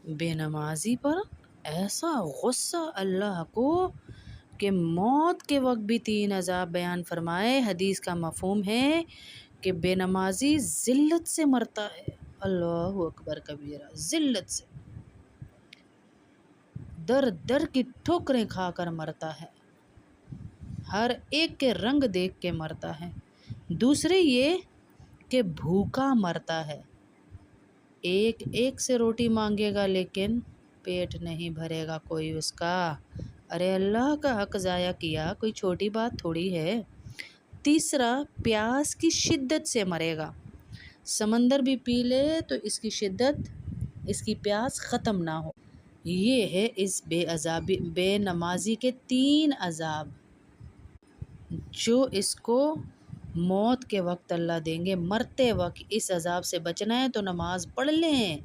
بے نمازی پر ایسا غصہ اللہ کو کہ موت کے وقت بھی 3 عذاب بیان فرمائے۔ حدیث کا مفہوم ہے کہ بے نمازی ذلت سے مرتا ہے، اللہ اکبر کبیرہ، ذلت سے، در در کی ٹھوکریں کھا کر مرتا ہے، ہر ایک کے رنگ دیکھ کے مرتا ہے۔ دوسرے یہ کہ بھوکا مرتا ہے، ایک ایک سے روٹی مانگے گا لیکن پیٹ نہیں بھرے گا کوئی اس کا، ارے اللہ کا حق ضائع کیا، کوئی چھوٹی بات تھوڑی ہے۔ تیسرا پیاس کی شدت سے مرے گا، سمندر بھی پی لے تو اس کی شدت، اس کی پیاس ختم نہ ہو۔ یہ ہے اس بے نمازی کے 3 عذاب جو اس کو موت کے وقت اللہ دیں گے۔ مرتے وقت اس عذاب سے بچنا ہے تو نماز پڑھ لیں۔